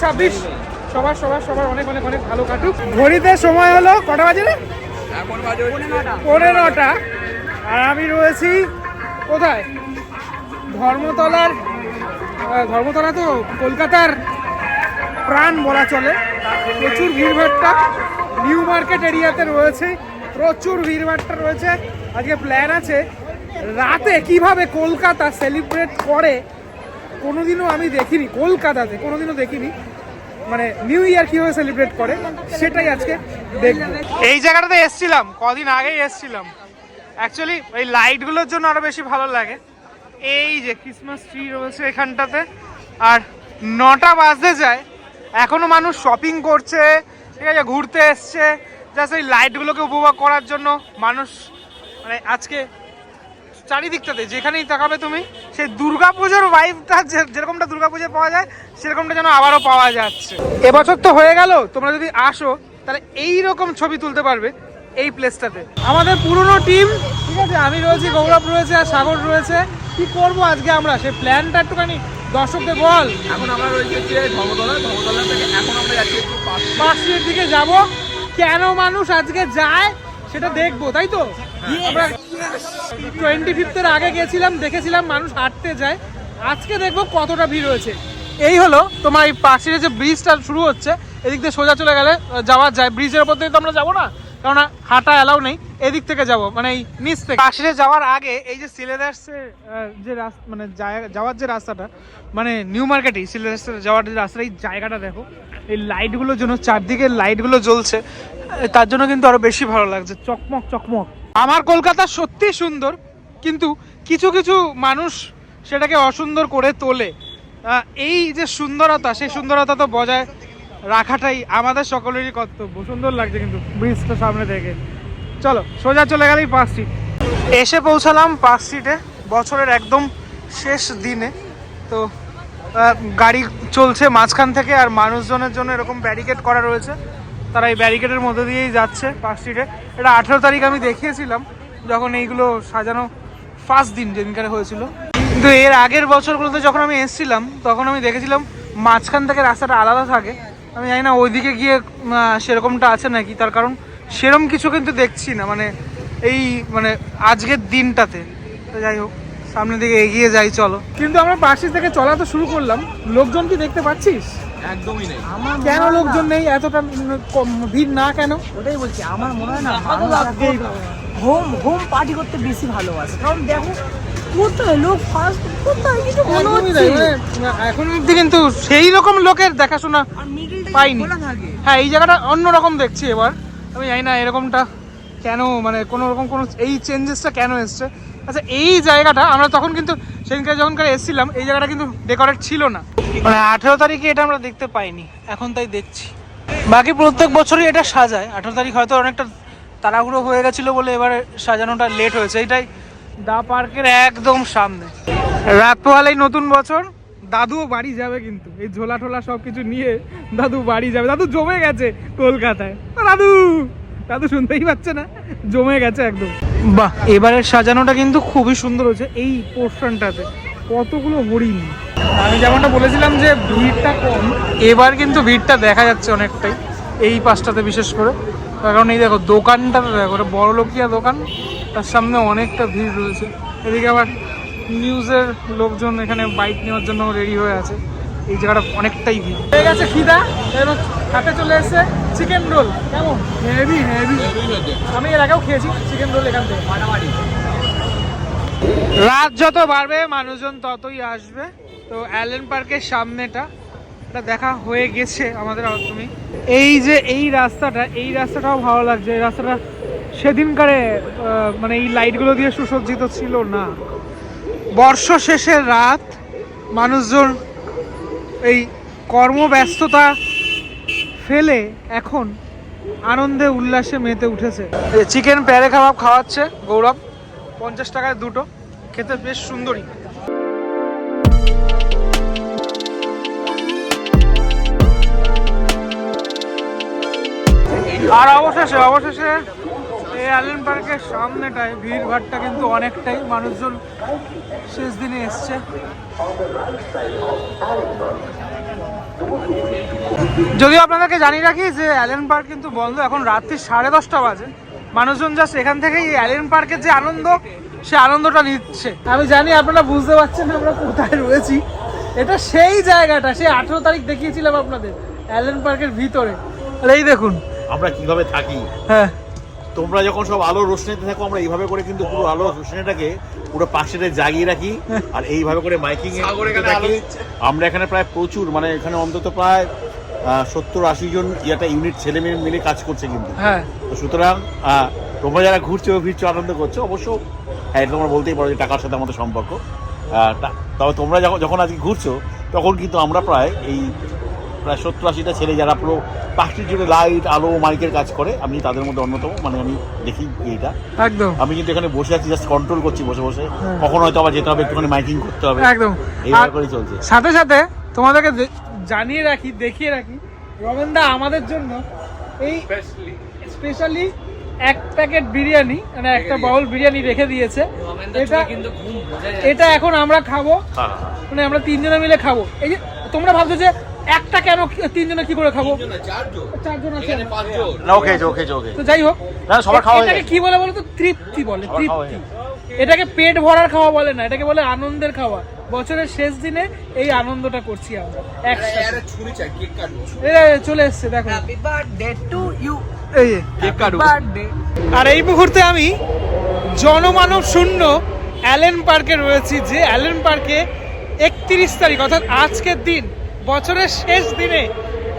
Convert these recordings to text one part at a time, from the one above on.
2026 সবার সবার সবার অনেক অনেক অনেক ভালো কাটুক। ঘড়িতে সময় হলো কটা বাজে রে? এখন বাজে 9:15। আর আমি রয়েছি কোথায়? ধর্মতলা তো কলকাতার প্রাণ বলা চলে। প্রচুর ভিড়ভাট্টা নিউ মার্কেট এরিয়াতে রয়েছে, প্রচুর ভিড়ভাট্টা রয়েছে। আজকে প্ল্যান আছে রাতে কিভাবে কলকাতা সেলিব্রেট করে কোনোদিনও আমি দেখিনি, কলকাতাতে কোনোদিনও দেখিনি, মানে নিউ ইয়ার কিভাবে সেলিব্রেট করে সেটাই আজকে দেখব। এই জায়গাটাতে এসছিলাম কদিন আগেই এসছিলাম। অ্যাকচুয়ালি এই লাইটগুলোর জন্য আরো বেশি ভালো লাগে। এই যে ক্রিসমাস ট্রি রয়েছে এখানটাতে, আর 9টা বাজতে যায় এখনো মানুষ শপিং করছে, ঠিক আছে, ঘুরতে এসছে, জাস্ট এই লাইটগুলোকে উপভোগ করার জন্য মানুষ। মানে আজকে চারিদিকটাতে যেখানেই তাকাবে তুমি সেই দুর্গাপুজোর ভাইবটা যেরকমটা দুর্গাপুজোয় পাওয়া যায় সেরকমটা যেন আবারও পাওয়া যাচ্ছে। এবছর তো হয়ে গেল, তোমরা যদি আসো তাহলে এইরকম ছবি তুলতে পারবে এই প্লেসটাতে। আমাদের পুরনো টিম, ঠিক আছে, আমি রয়েছি, গৌরব রয়েছে আর সাগর রয়েছে। কি করবো আজকে আমরা সেই প্ল্যানটা একটুখানি দর্শকদের বল। এখন আমরা রয়েছি ধর্মতলা থেকে এখন আমরা যাচ্ছি পার্কস্ট্রিটের দিকে যাব। কেন মানুষ আজকে যায় সেটা দেখবো, তাই তো? আমরা 25 আগে গেছিলাম, দেখেছিলাম মানুষ হাঁটতে যায়। আজকে দেখবো কতটা ভিড় হয়েছে। এই হলো তোমার এই পার্কস্ট্রিটে যে ব্রিজটা শুরু হচ্ছে, এদিক দিয়ে সোজা চলে গেলে যাওয়া যায়। ব্রিজের ওপর দিয়ে তো আমরা যাবো না, কারণ হাঁটা অ্যালাউ নেই। এদিক থেকে যাব, মানে এই নিচ থেকে। পার্কস্ট্রিটে যাওয়ার আগে এই যে সিলেদার্সের যে রাস্তা, মানে যাওয়ার যে রাস্তাটা, মানে নিউ মার্কেটে সিলেদার্সের যাওয়ার যে রাস্তা, এই জায়গাটা দেখো, এই লাইটগুলোর জন্য, চারদিকে লাইটগুলো জ্বলছে, তার জন্য কিন্তু আরো বেশি ভালো লাগছে, চকমক চকমক। আমার কলকাতা সত্যি সুন্দর, কিন্তু কিছু কিছু মানুষ সেটাকে অসুন্দর করে তোলে। এই যে সুন্দরতা, সেই সুন্দরতা তো বজায় রাখাটাই আমাদের সকলেরই কর্তব্য। সুন্দর লাগছে কিন্তু ব্রিজটা সামনে থেকে। চলো সোজা চলে গেলেই পার্কস্ট্রিট। এসে পৌঁছালাম পার্কস্ট্রিটে বছরের একদম শেষ দিনে। তো গাড়ি চলছে মাঝখান থেকে, আর মানুষজনের জন্য এরকম ব্যারিকেড করা রয়েছে, তারা এই ব্যারিকেডের মধ্যে দিয়েই যাচ্ছে পার্কস্ট্রিটে। এটা 18 তারিখ আমি দেখিয়েছিলাম যখন এইগুলো সাজানো ফার্স্ট দিন যেদিনকারে হয়েছিল। কিন্তু এর আগের বছরগুলোতে যখন আমি এসেছিলাম তখন আমি দেখেছিলাম মাঝখান থেকে রাস্তাটা আলাদা থাকে। আমি জানি না ওইদিকে গিয়ে সেরকমটা আছে নাকি, তার কারণ সেরকম কিছু কিন্তু দেখছি না, মানে এই মানে আজকের দিনটাতে। তো যাই হোক, সামনের দিকে এগিয়ে যাই চলো। কিন্তু আমরা পার্কস্ট্রিট থেকে চলা তো শুরু করলাম, লোকজন কি দেখতে পাচ্ছিস? একদমই নেই। কেন লোকজন নেই? এতটা ভিড় না কেন? ওটাই বলছি, আমার মনে হয় না হোম পার্টি করতে বেশি ভালোবাসে। কারণ দেখো কোথায় লোক ফার্স্ট, কোথায় কিছু মনে হচ্ছে এখন অব্দি কিন্তু সেই রকম লোকের দেখাশোনা পাইনি। হ্যাঁ, এই জায়গাটা অন্যরকম দেখছি এবার। আমি জানি না এরকমটা কেন, মানে কোনো রকম কোনো এই চেঞ্জেসটা কেন এসছে। আচ্ছা, এই জায়গাটা আমরা তখন কিন্তু সেদিনকার যখনকার এসেছিলাম এই জায়গাটা কিন্তু ডেকোরেট ছিল না, মানে 18 তারিখে এটা আমরা দেখতে পাইনি, এখন তাই দেখছি। বাকি প্রত্যেক বছরই এটা সাজায়, 18 তারিখ হয়তো অনেকটা তাড়াহুড়ো হয়ে গেছিলো বলে এবারে সাজানোটা লেট হয়েছে। এইটাই দা পার্কের একদম সামনে। রাত পোহালেই নতুন বছর, দাদুও বাড়ি যাবে কিন্তু এই ঝোলা টোলা সব কিছু নিয়ে দাদু বাড়ি যাবে। দাদু জমে গেছে কলকাতায়, দাদু দাদু শুনতেই পাচ্ছে না, জমে গেছে একদম। বাহ, এবারের সাজানোটা কিন্তু খুবই সুন্দর হয়েছে। এই পোর্শনটাতে কতগুলো হরিণ। আমি যেমনটা বলেছিলাম যে ভিড়টা কম, এবার কিন্তু ভিড়টা দেখা যাচ্ছে অনেকটাই এই পাশটাতে বিশেষ করে। কারণ এই দেখো দোকানটা দেখো, বড় লোকিয়া দোকান, তার সামনে অনেকটা ভিড় রয়েছে। এদিকে আবার নিউজের লোকজন এখানে বাইক নেওয়ার জন্য রেডি হয়ে আছে। এই জায়গাটা অনেকটাই ভিড় হয়ে গেছে। খিদা হাতে চলে এসছে চিকেন রোল। কেমন? Heavy heavy. আমি এর আগেও খেয়েছি চিকেন রোল এখান থেকে। রাত যত বাড়বে মানুষজন ততই আসবে। তো অ্যালেন পার্কের সামনেটা এটা দেখা হয়ে গেছে আমাদের। তুমি এই যে এই রাস্তাটাও ভালো লাগছে। এই রাস্তাটা সেদিনকারে মানে এই লাইটগুলো দিয়ে সুসজ্জিত ছিল না। বর্ষ শেষের রাত, মানুষজন এই কর্মব্যস্ততা ফেলে এখন আনন্দে উল্লাসে মেতে উঠেছে। চিকেন প্যারে কাবাব খাওয়াচ্ছে গৌরব, 50 টাকায় দুটো, খেতে বেশ সুন্দরই। আর অবশেষে এই অ্যালেন পার্কের সামনেটায় ভিড় ভাড়টা কিন্তু অনেকটাই, মানুষজন শেষ দিনে এসছে। যদিও আপনাদেরকে জানিয়ে রাখি যে অ্যালেন পার্ক কিন্তু বন্ধ, এখন রাত্রি 10:30 বাজে। মানুষজন জাস্ট এখান থেকেই অ্যালেন পার্কের যে আনন্দ, সে আনন্দটা নিচ্ছে। আমি জানি আপনারা বুঝতে পারছেন আমরা কোথায় রয়েছি। এটা সেই জায়গাটা, সেই 18 তারিখ দেখিয়েছিলাম আপনাদের অ্যালেন পার্কের ভিতরে। আর এই দেখুন আমরা কিভাবে থাকি। হ্যাঁ, তোমরা যখন সব আলো রোশনিতে থাকো, আমরা এইভাবে করে কিন্তু পুরো আলো রোশনিটাকে পুরো পাশে জাগিয়ে রাখি, আর এইভাবে করে মাইকিং এ থাকি। আমরা এখানে প্রায় প্রচুর, মানে এখানে অন্তত প্রায় 70-80 জন একটা ইউনিট ছেলে মেয়ে মিলে কাজ করছে কিন্তু। হ্যাঁ, তো সুতরাং তোমরা যারা ঘুরছো ফিরছো আনন্দ করছো, অবশ্য হ্যাঁ তোমরা বলতেই পারো যে টাকার সাথে আমাদের সম্পর্ক। তবে তোমরা যখন আজকে ঘুরছো তখন কিন্তু আমরা প্রায় 70-80টা ছেলে যারা পুরো পাখির জন্য লাইট আলো মাইকের কাজ করে, আমি তাদের মধ্যে অন্যতম। মানে আমি দেখি এইটা একদম। আমি কিন্তু এখানে বসে আছি, জাস্ট কন্ট্রোল করছি বসে বসে। কখন হয়তো আবার যেতে হবে, একটুখানি মাইকিং করতে হবে, একদম এইভাবে করেই চলছে। সাথে সাথে তোমাদেরকে জানিয়ে রাখি, দেখিয়ে রাখি, রমেনদা আমাদের জন্য এই স্পেশালি 1 প্যাকেট বিরিয়ানি, মানে একটা বাউল বিরিয়ানি রেখে দিয়েছে। এটা এখন আমরা খাবো, মানে আমরা 3 জনে মিলে খাবো। এই যে তোমরা ভাবছো যে একটা কেন 3 জনে কি করে খাবো, 4 জন আছে। ওকে ওকে ওকে। তো যাই হোক, সবার খাওয়া হয়ে এটাকে কি বলে বলো তো? তৃপ্তি বলে, তৃপ্তি। এটাকে পেট ভরার খাওয়া বলে না, এটাকে বলে আনন্দের খাওয়া। বছরের শেষ দিনে এই আনন্দটা করছি আমরা একসাথে। চলে এসছে, দেখো। Happy birthday to you. এই যে কেক কাটো। বার্থডে। আর এই মুহূর্তে আমি জনমানব শূন্য অ্যালেন পার্কে রয়েছি, যে অ্যালেন পার্কে 31 তারিখ অর্থাৎ আজকের দিন, বছরের শেষ দিনে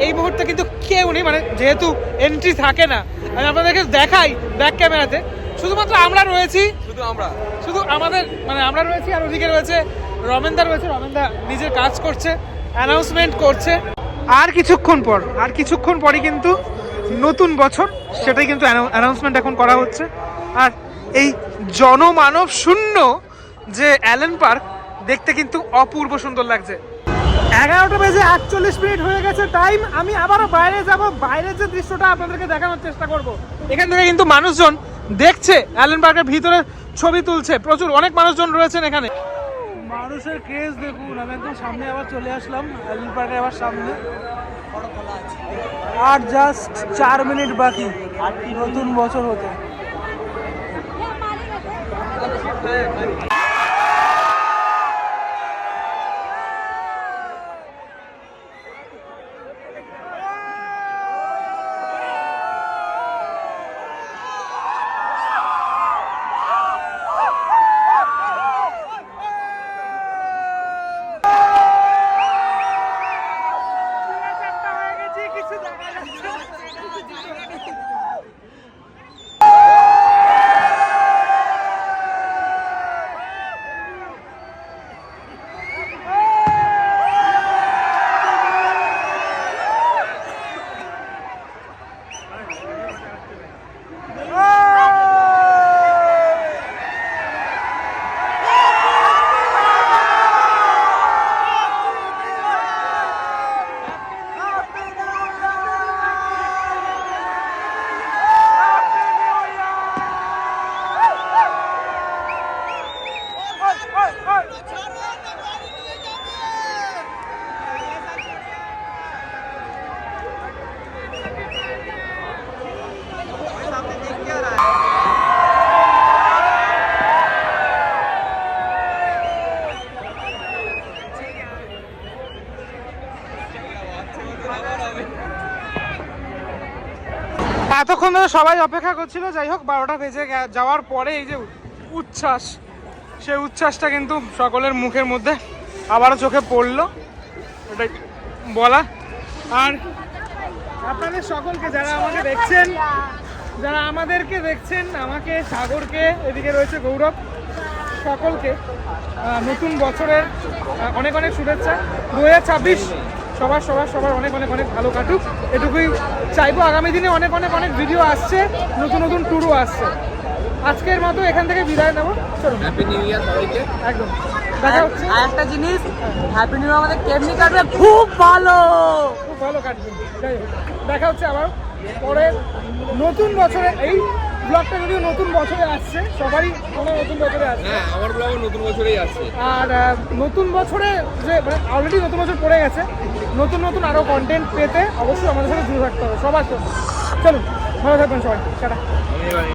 এই মুহূর্তে কিন্তু কেউ নেই। মানে যেহেতু এন্ট্রি থাকে না, আমি আপনাদেরকে দেখাই ব্যাক ক্যামেরাতে, শুধুমাত্র আমরা রয়েছি, শুধু আমাদের, মানে আমরা রয়েছি। আর ওদিকে রয়েছে রমেনদা, রমেনদা নিজের কাজ করছে, অ্যানাউন্সমেন্ট করছে। আর কিছুক্ষণ পরই কিন্তু নতুন বছর, সেটাই কিন্তু অ্যানাউন্সমেন্ট এখন করা হচ্ছে। আর এই জনমানব শূন্য যে অ্যালেন পার্ক দেখতে কিন্তু অপূর্ব সুন্দর লাগছে। 11:48 হয়ে গেছে টাইম। আমি আবারও বাইরে যাব, বাইরের যে দৃশ্যটা আপনাদেরকে দেখানোর চেষ্টা করব। এখান থেকে কিন্তু মানুষজন দেখছে, অ্যালেন পার্কের ভিতরে ছবি তুলছে, প্রচুর অনেক মানুষজন রয়েছেন এখানে। মানুষের ক্রেজ দেখুন। আমি একদম সামনে আবার চলে আসলাম, অ্যালেন পার্কের আবার সামনে। আর জাস্ট 4 মিনিট বাকি নতুন বছর হতে। এতক্ষণ ধরে সবাই অপেক্ষা করছিল। যাই হোক, 12টা বেজে যাওয়ার পরে এই যে উচ্ছ্বাস, সেই উচ্ছ্বাসটা কিন্তু সকলের মুখের মধ্যে আবারও চোখে পড়লো, এটাই বলা। আর আপনাদের সকলকে, যারা আমাকে দেখছেন, যারা আমাদেরকে দেখছেন, আমাকে, সাগরকে, এদিকে রয়েছে গৌরব, সকলকে নতুন বছরের অনেক অনেক শুভেচ্ছা। 2026 সবার অনেক ভালো কাটুক, এটুকুই চাইবো। আগামী দিনে অনেক ভিডিও আসছে, নতুন ট্যুরও আসছে। আজকের মতো এখান থেকে বিদায় নেবো। হ্যাপি নিউ ইয়ার সবাইকে। একদম, দেখা হচ্ছে। আর একটা জিনিস, হ্যাপি নিউ ইয়ার আমাদের কেমনি কাটবে? খুব ভালো কাটবে। যাই হোক, দেখা হচ্ছে আবার পরে নতুন বছরে এই ব্লগটা যদিও নতুন বছরে আসছে, সবারই মনে নতুন বছরে আসছে। হ্যাঁ, আমার ব্লগও নতুন বছরেই আসছে। আর নতুন বছরে যে মানে অলরেডি নতুন বছর পড়ে গেছে, নতুন নতুন আরও কন্টেন্ট পেতে অবশ্যই আমাদের সাথে জুড়ে থাকতে হবে সবার জন্য। চলুন, ভালো থাকবেন সবাই, টাটা। আমি এবার